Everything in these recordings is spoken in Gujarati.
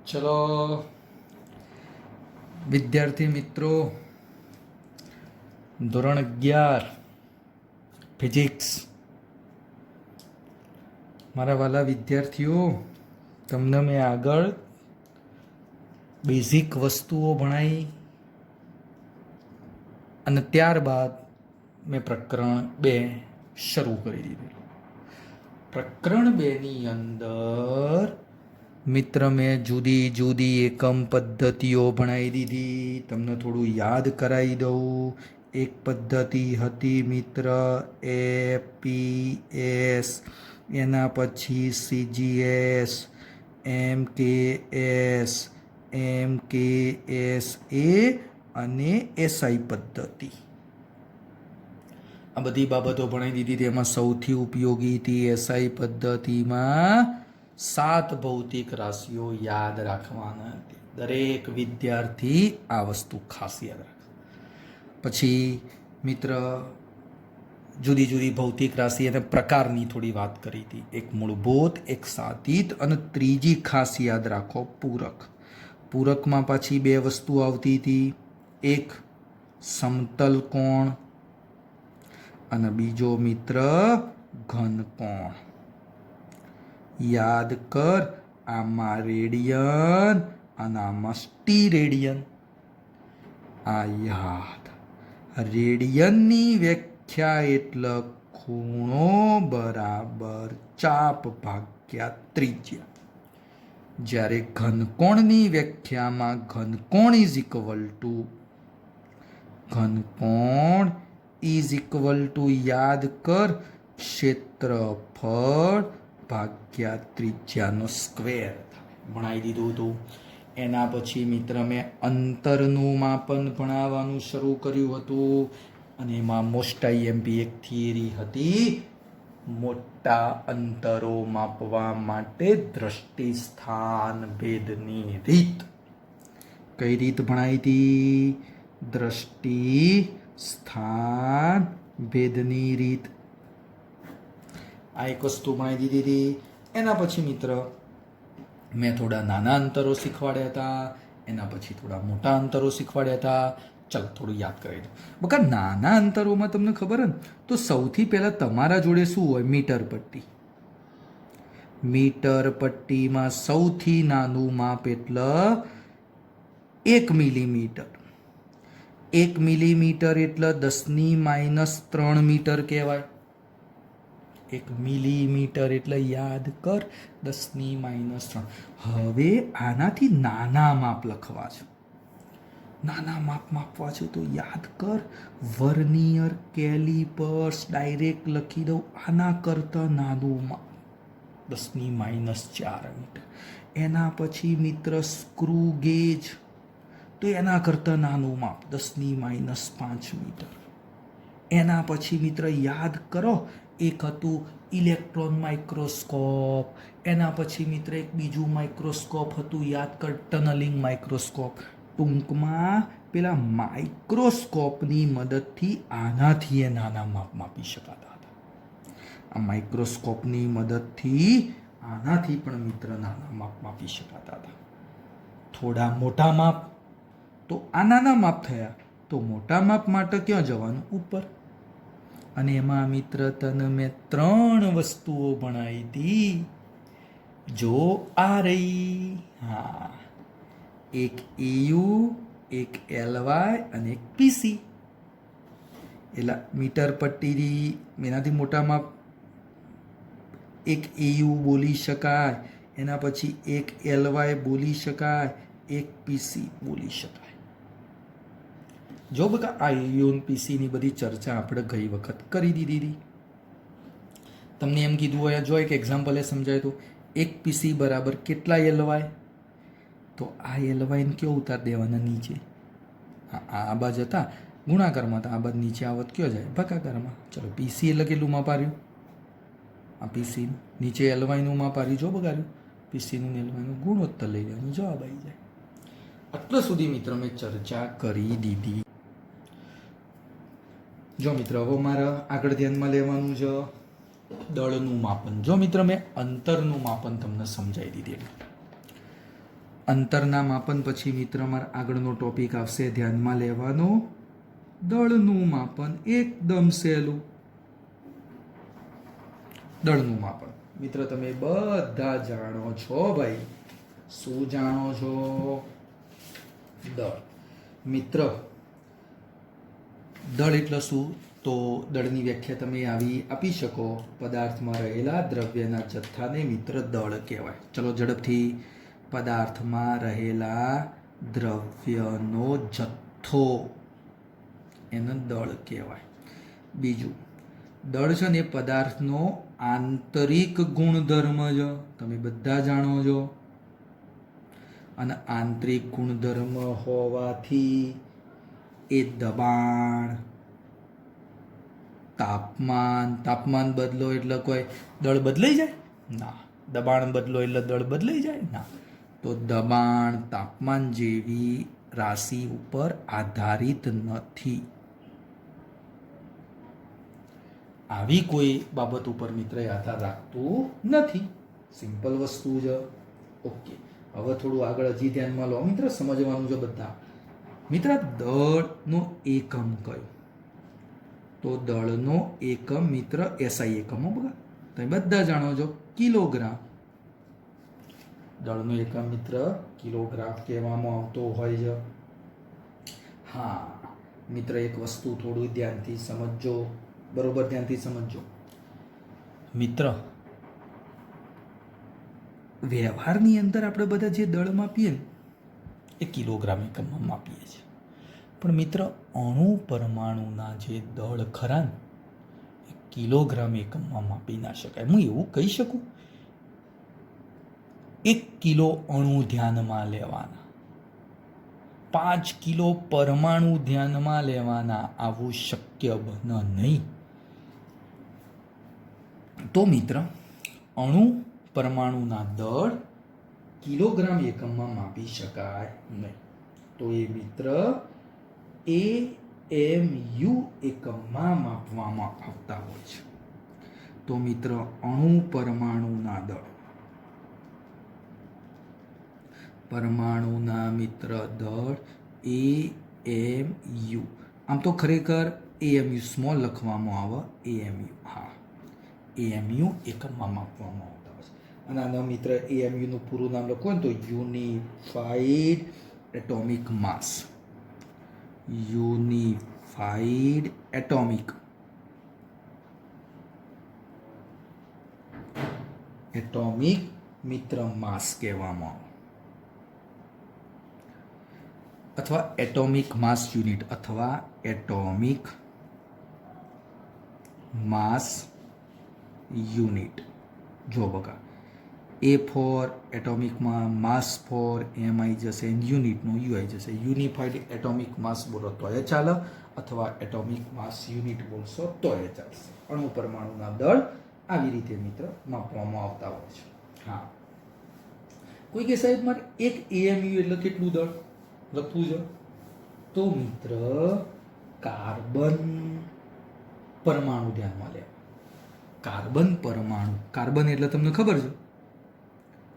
ચલો વિદ્યાર્થી મિત્રો, ધોરણ 11 ફિઝિક્સ. મારા વાલા વિદ્યાર્થીઓ, તમને મેં આગળ બેઝિક વસ્તુઓ ભણાવી અને ત્યારબાદ મેં પ્રકરણ 2 શરૂ કરી દીધું. પ્રકરણ 2 ની અંદર મિત્ર મેં જુદી જુદી એકમ પદ્ધતિઓ ભણાવી દીધી. તમને થોડું યાદ કરાવી દઉં. એક પદ્ધતિ હતી મિત્ર APS, એના પછી CGS, MKS, MKSA અને SI પદ્ધતિ. આ બધી બાબતો ભણાવી દીધી. તેમાં સૌથી ઉપયોગી હતી SI પદ્ધતિમાં 7 ભૌતિક રાશિઓ યાદ રાખવાના હતી. દરેક વિદ્યાર્થી આ વસ્તુ ખાસ યાદ રાખે. પછી મિત્ર જુદી જુદી ભૌતિક રાશિ અને પ્રકારની થોડી વાત કરી હતી. એક મૂળભૂત, એક સાધિત અને ત્રીજી ખાસ યાદ રાખો પૂરક. પૂરકમાં પાછી 2 વસ્તુ આવતી હતી. એક સમતલ કોણ અને બીજો મિત્ર ઘન કોણ. યાદ કર, આમાં રેડિયન અને આમાં સ્ટીરેડિયન. આ યાદ. રેડિયનની વ્યાખ્યા એટલે ખૂણો બરાબર ચાપ ભાગ્યા ત્રિજ્યા. જ્યારે ઘનકોણની વ્યાખ્યામાં ઘનકોણ ઇઝ ઇક્વલ ટુ યાદ કર ક્ષેત્રફળ ભાગ્યા ત્રિજ્યાનો સ્ક્વેર. ભણાવી દીધું હતું. એના પછી મિત્ર મેં અંતરનું માપન ભણાવવાનું શરૂ કર્યું હતું અને એમાં મોસ્ટ આઈએમપી એક થિયરી હતી. મોટા અંતરો માપવા માટે દ્રષ્ટિ સ્થાન ભેદની રીત. કઈ રીત ભણાવી હતી? દ્રષ્ટિ સ્થાન ભેદની રીત. આ એક વસ્તુ ભણાવી દીધી. એના પછી મિત્ર મેં થોડા નાના અંતરો શીખવાડ્યા હતા. એના પછી થોડા મોટા અંતરો શીખવાડ્યા હતા. ચાલો થોડું યાદ કરી દો. બકા નાના અંતરોમાં તમને ખબર ને, તો સૌથી પહેલાં તમારા જોડે શું હોય? મીટર પટ્ટી. મીટર પટ્ટીમાં સૌથી નાનું માપ એટલે 1 મિલીમીટર. 1 મિલીમીટર એટલે 10⁻³ મીટર કહેવાય. 1 મિલીમીટર એટલે યાદ કર 10⁻³. હવે આનાથી નાના માપ લખવા છે. નાના માપ માપવા છે તો યાદ કર વર્નિયર કેલિપર્સ. ડાયરેક્ટ લખી દઉં, આના કરતાં નાનું માપ 10⁻⁴ મીટર. એના પછી મિત્ર સ્ક્રૂ ગેજ, તો એના કરતાં નાનું માપ 10⁻⁵ મીટર. એના પછી મિત્ર યાદ કરો, એક હતું ઇલેક્ટ્રોન માઇક્રોસ્કોપ. એના પછી મિત્ર એક બીજું માઇક્રોસ્કોપ હતું, યાદ કર ટનલિંગ માઇક્રોસ્કોપ. ટૂંકમાં પેલા માઇક્રોસ્કોપની મદદથી આનાથી એ નાના માપ માપી શકાતા હતા. આ માઇક્રોસ્કોપની મદદથી આનાથી પણ મિત્ર નાના માપ માપી શકાતા હતા. થોડા મોટા માપ, તો આ નાના માપ થયા. તો મોટા માપ માટે ક્યાં જવાનું? ઉપર. અને એમાં મિત્ર તને મેં 3 વસ્તુઓ ભણાવી હતી. જો આ રહી. હા, એક EU, એક LY અને એક PC. એટલે મીટર પટ્ટીની એનાથી મોટા માપ એક EU બોલી શકાય. એના પછી એક LY બોલી શકાય, એક PC બોલી શકાય. જો બકા આ EU અને PC ની બધી ચર્ચા આપણે ગઈ વખત કરી દીધી. તમને એમ કીધું હોય, જો એક એક્ઝામ્પલ એ સમજાય તો, એક PC બરાબર કેટલા LY? તો આ LY ને કયો ઉતાર દેવાના? નીચે. આ બાજ હતા ગુણાકારમાં, તો આ બાદ નીચે આવત કયો જાય? ભાગાકારમાં. ચલો PC એટલે કેટલું માપ આવ્યું? આ PC નીચે LY નું માપ આવ્યું. જો બગાડ્યું PC નું LY નું ગુણોત્તર લઈ લેવાનું, જવાબ આવી જાય. આટલા સુધી મિત્ર મેં ચર્ચા કરી દીધી. જો મિત્ર હવે મારે આગળ ધ્યાનમાં લેવાનું છે દળનું માપન. જો મિત્ર મેં અંતરનું માપન તમને સમજાવી દીધેલું. અંતરના માપન પછી મિત્ર મારા આગળનો ટોપિક આવશે ધ્યાનમાં લેવાનો દળનું માપન. એકદમ સહેલું દળનું માપન. મિત્ર તમે બધા જાણો છો ભાઈ. શું જાણો છો? દળ. મિત્ર દળ એટલે શું? તો દળની વ્યાખ્યા તમે આવી આપી શકો. પદાર્થમાં રહેલા દ્રવ્યના જથ્થાને મિત્ર દળ કહેવાય. ચલો ઝડપથી. પદાર્થમાં રહેલા દ્રવ્યનો જથ્થો એને દળ કહેવાય. બીજું, દળ છે ને પદાર્થનો આંતરિક ગુણધર્મ છે. તમે બધા જાણો છો. અને આંતરિક ગુણધર્મ હોવાથી એ દબાણ, તાપમાન બદલો એટલે કોઈ દળ બદલાઈ જાય? ના. દબાણ બદલો એટલે દળ બદલાઈ જાય? ના. તો દબાણ, તાપમાન જેવી રાશિ ઉપર આધારિત નથી. આવી કોઈ બાબત ઉપર મિત્ર આધાર રાખતું નથી. સિમ્પલ વસ્તુ છે. ઓકે. હવે થોડું આગળ હજી ધ્યાનમાં લો મિત્ર, સમજવાનું છે બધા. મિત્ર દળનો એકમ કયો? તો દળનો એકમ મિત્ર એસઆઈ એકમ. બગા તમે બધા જાણો છો કિલોગ્રામ. દળનો એકમ મિત્ર કિલોગ્રામ કહેવામાં આવતો હોય છે. હા મિત્ર એક વસ્તુ થોડું ધ્યાનથી સમજજો. બરોબર ધ્યાનથી સમજજો મિત્ર. વ્યવહારની અંદર આપણે બધા જે દળ માપીએ ને એ કિલોગ્રામ એકમમાં માપીએ છીએ. પણ મિત્ર અણુ પરમાણુના જે દળ ખરા ને એ કિલોગ્રામ એકમમાં માપી ના શકાય. હું એવું કહી શકું 1 કિલો અણુ ધ્યાનમાં લેવાના, 5 કિલો પરમાણુ ધ્યાનમાં લેવાના, આવું શક્ય બને નહીં. તો મિત્ર અણુ પરમાણુના દળ કિલોગ્રામ એકમમાં માપી શકાય નહીં. તો એ મિત્ર AMU એકમમાં માપવામાં આવતા હોય છે. તો મિત્ર અણુ પરમાણુના દળ, પરમાણુના મિત્ર દળ AMU. આમ તો ખરેખર AMU સ્મોલ લખવામાં આવે. AMU. હા, AMU એકમમાં માપવામાં આવતા હોય છે. અને આના મિત્ર AMU નું પૂરું નામ લખો ને તો યુનિફાઈડ એટોમિક માસ. યુનિફાઈડ એટોમિક મિત્ર માસ કહેવામાં આવે, અથવા એટોમિક માસ યુનિટ અથવા એટોમિક માસ યુનિટ. જો બકા A ફોર એટોમિકમાં, માસ ફોર એમ આવી જશે, યુનિટનો યુ આવી જશે. યુનિફાઈડ એટોમિક માસ બોલો તો એ ચાલે, અથવા એટોમિક માસ યુનિટ બોલશો તો એ ચાલશે. અણુ પરમાણુના દળ આવી રીતે મિત્ર માપવામાં આવતા હોય છે. હા, કોઈ કે સાહેબ મારે એક AMU એટલે કેટલું દળ લખવું છે? તો મિત્ર કાર્બન પરમાણુ ધ્યાનમાં લેવા. કાર્બન પરમાણુ, કાર્બન એટલે તમને ખબર છે?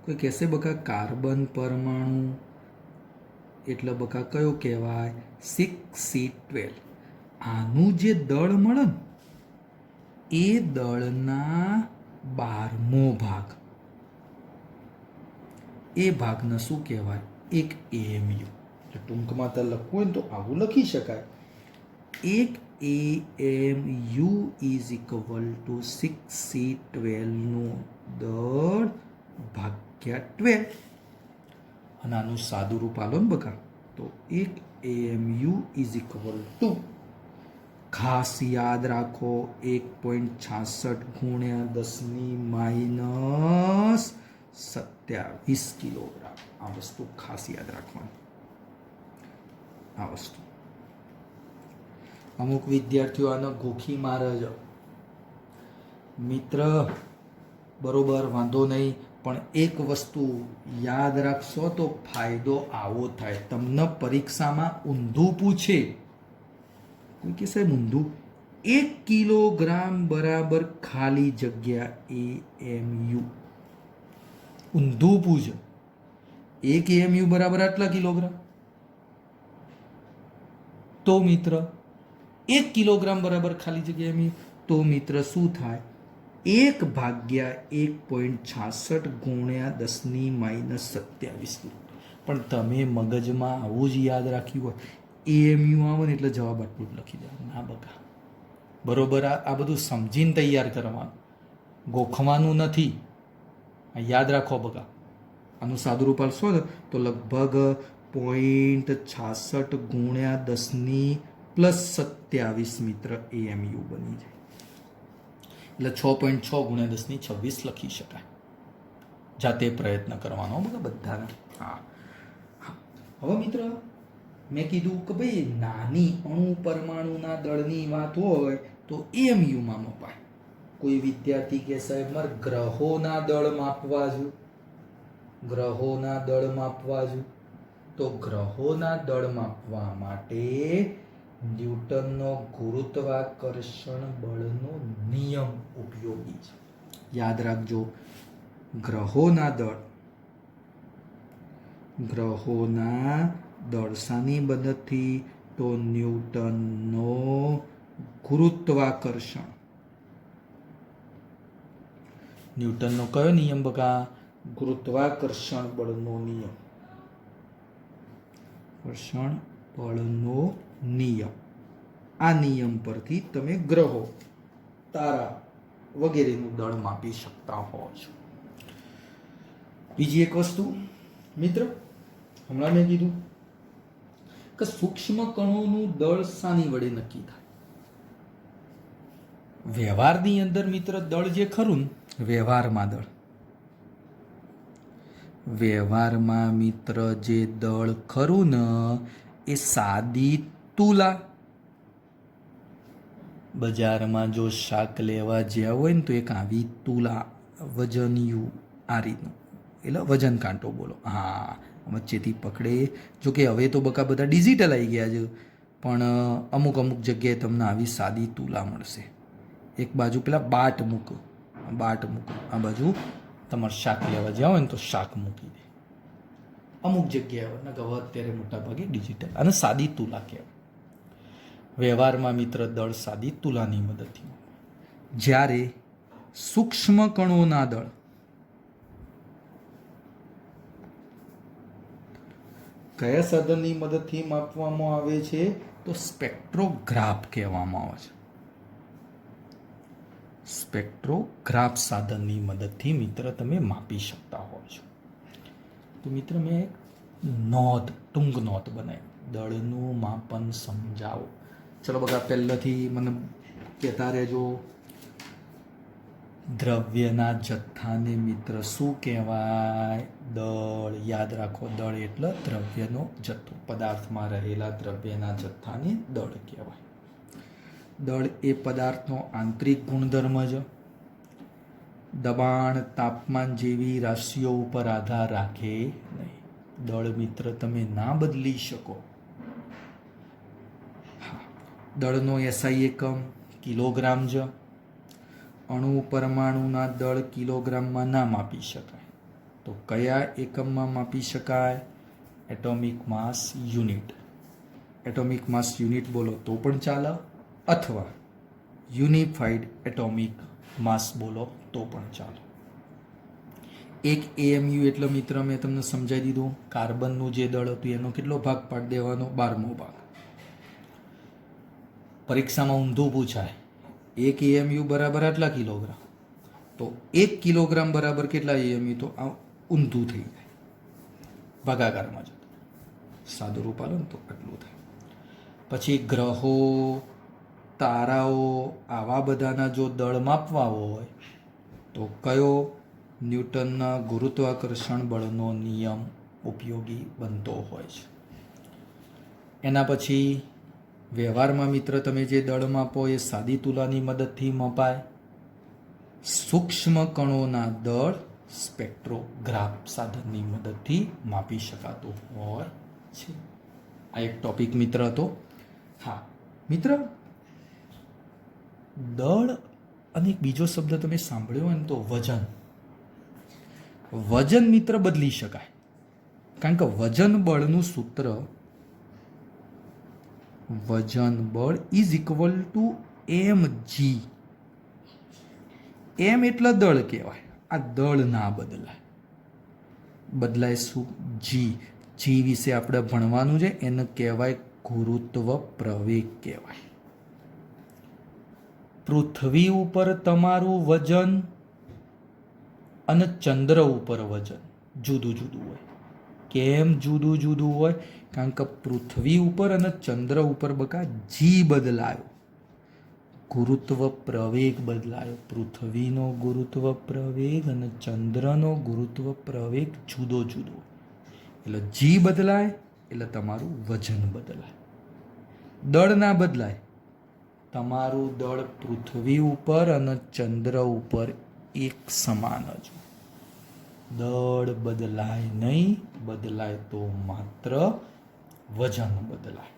કોઈ કહેશે બકા કાર્બન પરમાણુ એટલે બકા કયો કહેવાય? 6C12. આનું જે દળ મળે ને એ દળના 12મો ભાગ, એ ભાગને શું કહેવાય? એક AMU. ટૂંકમાં તો લખવું હોય તો આવું લખી શકાય. એક AMU is equal to 6C12 નું દળ ભાગ્યા 12. અને આનું સાદું રૂપ આલો ને બકા તો એક AMU ઇઝ ઇક્વલ ટુ, ખાસ યાદ રાખો, 1.66 ગુણ્યા 10⁻27 કિલોગ્રામ. આ વસ્તુ ખાસ યાદ રાખવાની. આ વસ્તુ અમુક વિદ્યાર્થીઓ આને ગોખી મારે છે મિત્ર. બરોબર, વાંધો નહીં, પણ એક વસ્તુ યાદ રાખશો તો ફાયદો આવો થાય. તમને પરીક્ષામાં ઊંધું પૂછે, કોઈ કે સાહેબ ઊંધું, 1 કિલોગ્રામ બરાબર ખાલી જગ્યા AMU. ઊંધું પૂછે એક એએમયુ બરાબર આટલા કિલોગ્રામ. તો મિત્ર 1 કિલોગ્રામ બરાબર ખાલી જગ્યા એમયુ. તો મિત્ર શું થાય? 1/1.66 ગુણ્યા 10⁻27. પણ તમે મગજમાં આવું જ યાદ રાખ્યું હોય, એએમયુ આવે ને એટલે જવાબ આટલું જ લખી દેવાનું. ના બકા, બરોબર. આ બધું સમજીને તૈયાર કરવાનું, ગોખવાનું નથી. યાદ રાખો બકા. આનું સાદું રૂપ આપશો ને તો લગભગ 0.66 ગુણ્યા 10⁻27 મિત્ર એએમયુ બની જાય. એટલે 6.6 ગુણ્યા 10⁻26 લખી શકાય. જાતે પ્રયત્ન કરવાનો બધાને. હા, હવે મિત્ર મેં કીધું કે ભાઈ નાની અણુ પરમાણુના દળની વાત હોય તો એએમયુમાં મપાય. કોઈ વિદ્યાર્થી કે સાહેબ મારે ગ્રહોના દળ માપવા છું, ગ્રહોના દળ માપવા છું. તો ગ્રહોના દળ માપવા માટે ન્યૂટનનો ગુરુત્વાકર્ષણ બળનો નિયમ ઉપયોગી છે. યાદ રાખજો, ગ્રહોના દળ શાની મદદથી? તો ન્યૂટનનો ગુરુત્વાકર્ષણ. ન્યૂટનનો કયો નિયમ બકા? ગુરુત્વાકર્ષણ બળનો નિયમ. કર્ષણ બળનો નિયમ. આ નિયમ પરથી તમે ગ્રહો, તારા વગેરેનું દળ માપી શકતા હો છો. બીજી એક વસ્તુ મિત્ર, હમણાં મેં કીધું કે સૂક્ષ્મ કણોનું દળ શાની વડે નક્કી થાય? વ્યવહારની અંદર મિત્ર દળ જે ખરું ને, વ્યવહારમાં મિત્ર જે દળ ખરું ને એ સાદી તુલા. બજારમાં જો શાક લેવા જ્યાં હોય ને તો એક આવી તુલા, વજનિયું, આ રીતનું, એટલે વજન કાંટો બોલો. હા, વચ્ચેથી પકડે. જો કે હવે તો બકા બધા ડિજિટલ આવી ગયા છે, પણ અમુક જગ્યાએ તમને આવી સાદી તુલા મળશે. એક બાજુ પેલા બાટ મૂકો, આ બાજુ તમારે શાક લેવા જ્યાં હોય ને તો શાક મૂકી દે. અમુક જગ્યાએ હવે અત્યારે મોટા ભાગે ડિજિટલ, અને સાદી તુલા કહેવાય. વ્યવહારમાં મિત્ર દળ સાદી તુલાની મદદથી. જ્યારે સૂક્ષ્મ કણોના દળ કયા સાધનની મદદથી માપવામાં આવે છે? તો સ્પેક્ટ્રોગ્રાફ કહેવામાં આવે છે. સ્પેક્ટ્રોગ્રાફ સાધનની મદદથી મિત્ર તમે માપી શકતા હો છો. તો મિત્ર મેં એક ટૂંક નોંધ બનાવી, દળનું માપન સમજાવો. ચલો બગા, પહેલાથી મને કહેતા રહેજો. દ્રવ્યના જથ્થાને મિત્ર શું કહેવાય? દળ. યાદ રાખો, દળ એટલે દ્રવ્યનો જથ્થો. પદાર્થમાં રહેલા દ્રવ્યના જથ્થાને દળ કહેવાય. દળ એ પદાર્થનો આંતરિક ગુણધર્મ છે. દબાણ, તાપમાન જેવી રાશિઓ ઉપર આધાર રાખે નહીં. દળ મિત્ર તમે ના બદલી શકો. દળનો એસઆઈ એકમ કિલોગ્રામ છે. અણુ પરમાણુના દળ કિલોગ્રામમાં ના માપી શકાય. તો કયા એકમમાં માપી શકાય? એટોમિક માસ યુનિટ. એટોમિક માસ યુનિટ બોલો તો પણ ચાલે, અથવા યુનિફાઈડ એટોમિક માસ બોલો તો પણ ચાલે. એક એએમયુ એટલે મિત્ર મેં તમને સમજાવી દીધું. કાર્બનનું જે દળ હતું એનો કેટલો ભાગ પાડી દેવાનો? 12મો ભાગ. પરીક્ષામાં ઊંધું પૂછાય, એક એએમયુ બરાબર આટલા કિલોગ્રામ, તો 1 કિલોગ્રામ બરાબર કેટલા એએમયુ? તો આ ઊંધું થઈ જાય, ભાગાકારમાં જતું. સાદું રૂપ આલો ને તો આટલું થાય. પછી ગ્રહો, તારાઓ, આવા બધાના જો દળ માપવા હોય તો કયો? ન્યૂટનના ગુરુત્વાકર્ષણ બળનો નિયમ ઉપયોગી બનતો હોય છે. એના પછી વ્યવહારમાં મિત્ર તમે જે દળ માપો એ સાદી તુલાની મદદથી મપાય. સૂક્ષ્મ કણોના દળ સ્પેક્ટ્રોગ્રાફ સાધનની મદદથી માપી શકાતું હોય છે. આ એક ટોપિક મિત્ર હતો. હા મિત્ર, દળ અને એક બીજો શબ્દ તમે સાંભળ્યો હોય ને તો વજન. વજન મિત્ર બદલી શકાય. કારણ કે વજન બળનું સૂત્ર વજન બળ ઇઝ ઇક્વલ ટુ mg. એમ એટલે દળ કહેવાય. આ દળ ના બદલાય. બદલાય શું? જી. જી વિશે આપણે ભણવાનું છે, એને કહેવાય ગુરુત્વ પ્રવેગ કહેવાય. પૃથ્વી ઉપર તમારું વજન અને ચંદ્ર ઉપર વજન જુદું જુદું હોય. કેમ જુદું જુદું હોય? કારણ કે પૃથ્વી ઉપર અને ચંદ્ર ઉપર બકા જી બદલાયો, ગુરુત્વ પ્રવેગ બદલાયો. પૃથ્વીનો ગુરુત્વ પ્રવેગ અને ચંદ્રનો ગુરુત્વ પ્રવેગ જુદો જુદો. એટલે જી બદલાય એટલે તમારું વજન બદલાય. દળ ના બદલાય. તમારું દળ પૃથ્વી ઉપર અને ચંદ્ર ઉપર એક સમાન જ. દળ બદલાય નહીં, બદલાય તો માત્ર વજન બદલાય.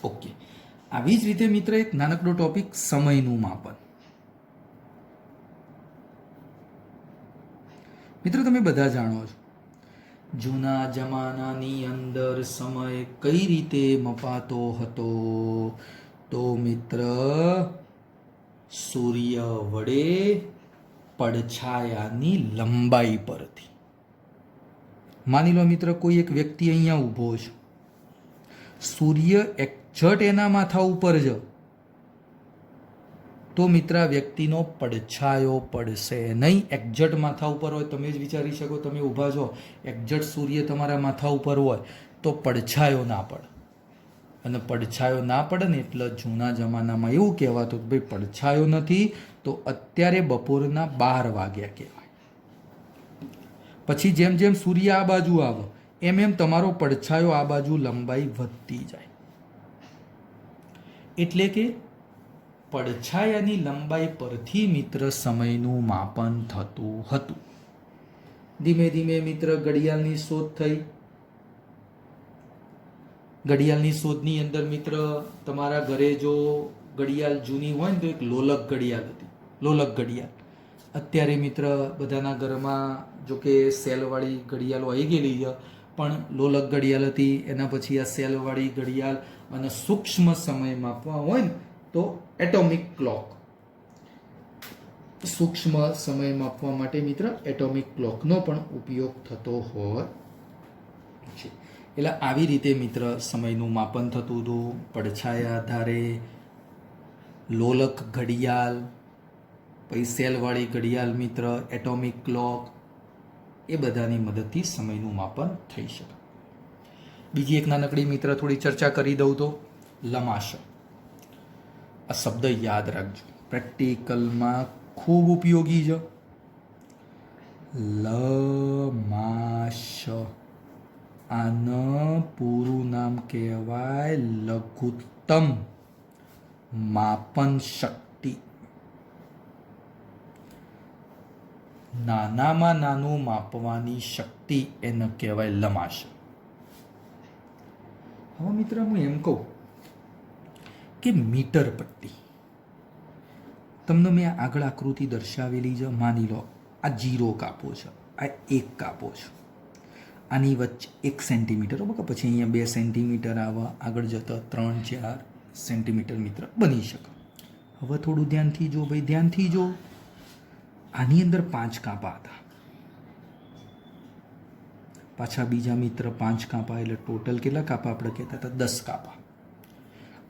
ઓકે. આવી જ રીતે મિત્ર એક નાનકડો ટોપિક સમયનું માપન. મિત્રો તમે બધા જાણો છો જૂના જમાનાની અંદર સમય કઈ રીતે મપાતો હતો? તો મિત્ર સૂર્ય વડે પડછાયાની લંબાઈ પરથી. માની લો મિત્ર કોઈ એક વ્યક્તિ અહીંયા ઊભો છે, સૂર્ય એક્ઝેક્ટ એના માથા ઉપર જ, તો મિત્ર આ વ્યક્તિનો પડછાયો પડશે નહીં. એક્ઝેક્ટ માથા ઉપર હોય, તમે જ વિચારી શકો, તમે ઊભા છો, એક્ઝેક્ટ સૂર્ય તમારા માથા ઉપર હોય તો પડછાયો ના પડે. અને પડછાયો ના પડે ને એટલે જૂના જમાનામાં એવું કહેવાતું ભાઈ પડછાયો નથી તો અત્યારે બપોરના 12 વાગ્યા કહેવાય. પછી જેમ જેમ સૂર્ય આ બાજુ આવે એમ એમ તમારો પડછાયો આ બાજુ લંબાઈ વધતી જાય. એટલે કે પડછાયાની લંબાઈ પરથી મિત્ર સમયનું માપન થતું હતું. ધીમે ધીમે મિત્ર ઘડિયાળની શોધ થઈ. ઘડિયાળની શોધની અંદર મિત્ર તમારા ઘરે જો ઘડિયાળ જૂની હોય ને તો એક લોલક ઘડિયાળ હતી, લોલક ઘડિયાળ. અત્યારે મિત્ર બધાના ઘરમાં જો કે સેલવાળી ઘડિયાળો આવી ગયેલી છે, પણ લોલક ઘડિયાળ હતી. એના પછી આ સેલવાળી ઘડિયાળ અને સૂક્ષ્મ સમય માપવા હોય ને તો એટોમિક ક્લોક. સૂક્ષ્મ સમય માપવા માટે મિત્ર એટોમિક ક્લોકનો પણ ઉપયોગ થતો હોય છે. એટલે આવી રીતે મિત્ર સમયનું માપન થતું હતું. પડછાયા આધારે લોલક ઘડિયાળ, પછી સેલવાળી ઘડિયાળ મિત્ર, એટોમિક ક્લોક, એ બધાની મદદથી સમયનું માપન થઈ શકે. બીજી એક નાનકડી મિત્ર થોડી ચર્ચા કરી દઉં તો લમાશ. આ શબ્દ યાદ રાખજો, પ્રેક્ટિકલમાં ખૂબ ઉપયોગી છે. લમાશ. આનું પૂરું નામ કહેવાય લઘુત્તમ માપન શક્તિ. નાનામાં નાનું માપવાની શક્તિ એને કહેવાય લમાશ. હવે મિત્ર હું એમ કહું કે મીટર પટ્ટી તમને મેં આગળ આકૃતિ દર્શાવેલી છે. માની લો આ 0 કાપો છે, આ 1 કાપો છે, આની વચ્ચે 1 સેન્ટીમીટર, બરાબર. પછી અહીંયા 2 સેન્ટીમીટર આવે, આગળ જતા 3-4 સેન્ટીમીટર મિત્ર બની શકે. હવે થોડું ધ્યાનથી જો ભાઈ, ધ્યાનથી જો. આની અંદર 5 કાપા હતા, પાછા બીજા મિત્ર 5 કાપા, એટલે ટોટલ કેટલા કાપા આપણે કહેતા હતા? 10 કાપા.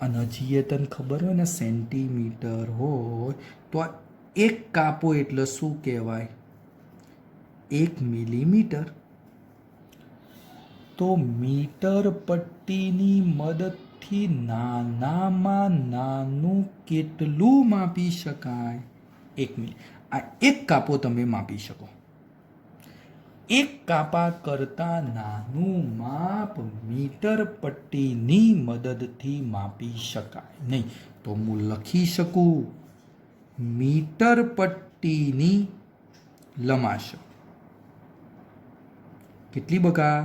અને હજી તને ખબર હોય ને સેન્ટીમીટર હોય તો આ 1 કાપો એટલે શું કહેવાય? 1 મિલીમીટર. તો મીટર પટ્ટીની મદદથી નાનામાં નાનું કેટલું માપી શકાય? 1 મિલી. આ 1 કાપો તમે માપી શકો. 1 કાપા કરતા નાનું માપ મીટર પટ્ટીની મદદથી માપી શકાય નહીં. તો હું લખી શકું મીટર પટ્ટીની લમાશ કેટલી બકા?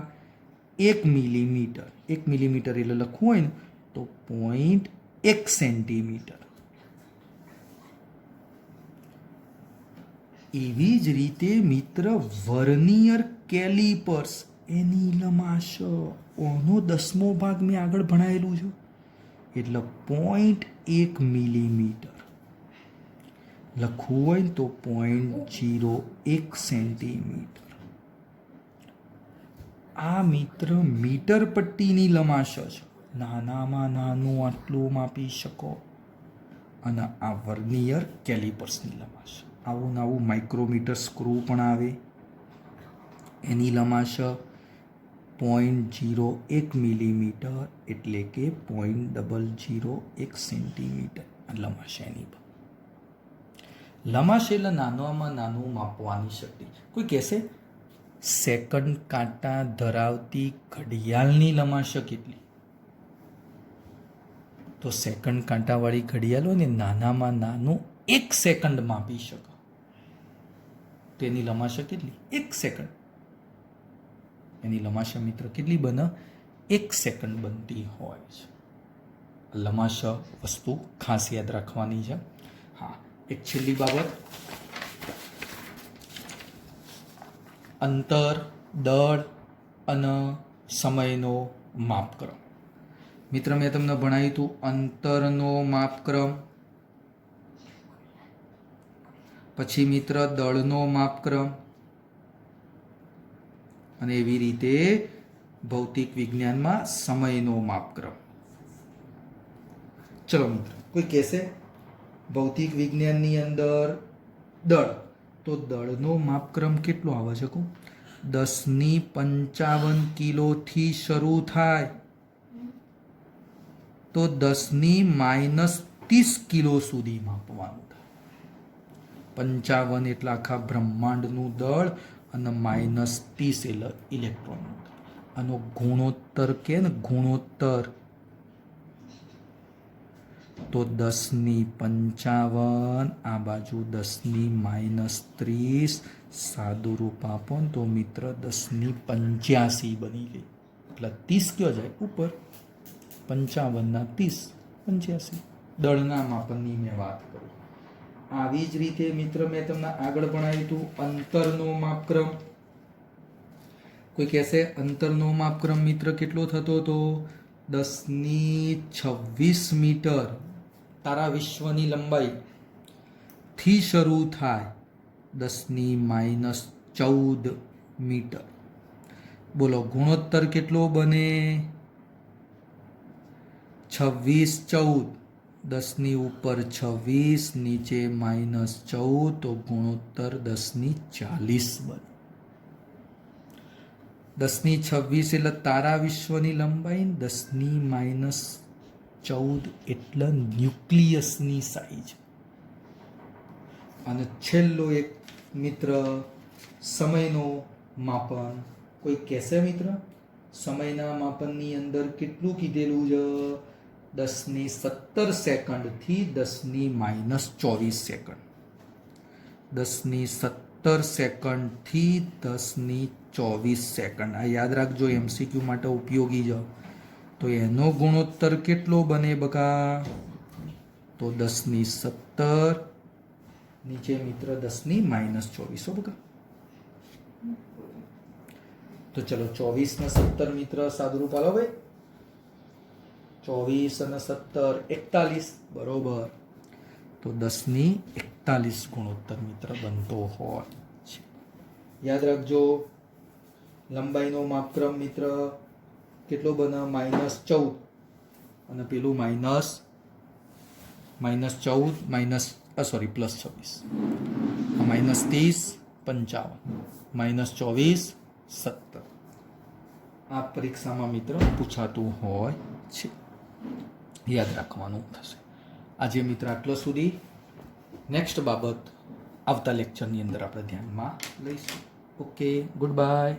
1 મિલીમીટર. 1 મિલીમીટર એટલે લખવું હોય ને તો 0.1 સેન્ટીમીટર. એવી જ રીતે મિત્ર વર્નિયર કેલિપર્સ એની લંબાશ ઓનો 10મો ભાગ મેં આગળ ભણાયેલું છે એટલે 0.1 મિલીમીટર લખવું હોય તો 0.01 સેન્ટીમીટર. આ મિત્ર મીટર પટ્ટીની લંબાશ છે. નાનામાં નાનું આટલું માપી શકો. અને આ વર્નિયર કેલિપર્સની લંબાશ. આવું નવું માઇક્રોમીટર સ્ક્રૂ પણ આવે, એની લંબાશ 0.01 મિલીમીટર એટલે કે 0.001 સેન્ટીમીટર લંબાશ એની. લંબાશ એટલે નાનામાં નાનું માપવાની શક્તિ. કોઈ કહેશે સેકન્ડ કાંટા ધરાવતી ઘડિયાળની લંબાશ કેટલી? તો સેકન્ડ કાંટાવાળી ઘડિયાળ હોય ને નાનામાં નાનું 1 સેકન્ડ માપી શકે. તેની લંબાશ કેટલી? 1 સેકન્ડ. એની લંબાશ મિત્ર કેટલી બને? 1 સેકન્ડ બનતી હોય છે. લંબાશ વસ્તુ ખાસ યાદ રાખવાની છે. હા, એક છેલ્લી બાબત, અંતર, દળ અને સમયનો માપક્રમ. મિત્ર મેં તમને ભણાવ્યું હતું અંતરનો માપક્રમ, પછી મિત્ર દળનો માપક્રમ, અને એવી રીતે ભૌતિક વિજ્ઞાનમાં સમયનો માપક્રમ. ચલો મિત્ર, કોઈ કહેશે ભૌતિક વિજ્ઞાનની અંદર દળ, તો દળનો માપક્રમ કેટલો આવે છે? 10⁵ કિલોથી શરૂ થાય તો 10⁻30 કિલો સુધી માપવાનું થાય. 55 એટલે આખા બ્રહ્માંડનું દળ અને -30 એટલે ઇલેક્ટ્રોનનું દળ. આનો ગુણોત્તર કે ને ગુણોત્તર તો 10⁵ આ બાજુ 10⁻30 સાદું રૂપ આપો તો મિત્ર 10⁵ બની ગઈ. એટલે 30 કયો જાય ઉપર, 55 30 85. દળના માપનની મેં વાત કરું. આવી જ રીતે મિત્ર મેં તમને આગળ ભણાવ્યું હતું અંતરનો માપક્રમ. કોઈ કહેશે અંતરનો માપક્રમ મિત્ર કેટલો થતો હતો? 10⁻26 મીટર તારા વિશ્વની લંબાઈ થી શરૂ થાય 10⁻14 મીટર. બોલો ગુણોત્તર કેટલો બને? 26 14. 10 ની ઉપર 26 નીચે -14 તો ગુણોત્તર 10⁻40 બને. 10⁻26 એટલે તારા વિશ્વની લંબાઈ, 10⁻14 એટલે ન્યુક્લિયસની સાઈઝ. અને છેલ્લો એક મિત્ર સમયનો માપન. કોઈ કહેશે મિત્ર સમયના માપનની અંદર કેટલું કીધેલું છે? 10⁻17 સેકન્ડથી 10⁻24 સેકન્ડ. 10⁻17 સેકન્ડથી 10⁻24 સેકન્ડ. આ યાદ રાખજો, MCQ માટે ઉપયોગી છે. તો એનો ગુણોત્તર કેટલો બને બકા? તો 10⁻17 નીચે મિત્ર 10⁻24 બકા. તો ચલો 24 ને 17 મિત્ર સાદુરૂપ આલો ભાઈ. 24 અને 17 41 બરોબર. તો 10⁻41 ગુણોત્તર મિત્ર બનતો હોય છે. યાદ રાખજો લંબાઈનો માપક્રમ મિત્ર કેટલો બને? -14 અને પેલું +26 -30 55 -24 17. આ પરીક્ષામાં મિત્ર પૂછાતું હોય છે, યાદ રાખવાનું થશે. આજે મિત્ર આટલો સુધી. નેક્સ્ટ બાબત આવતા લેક્ચરની અંદર આપણે ધ્યાનમાં લઈશું. Okay, good bye.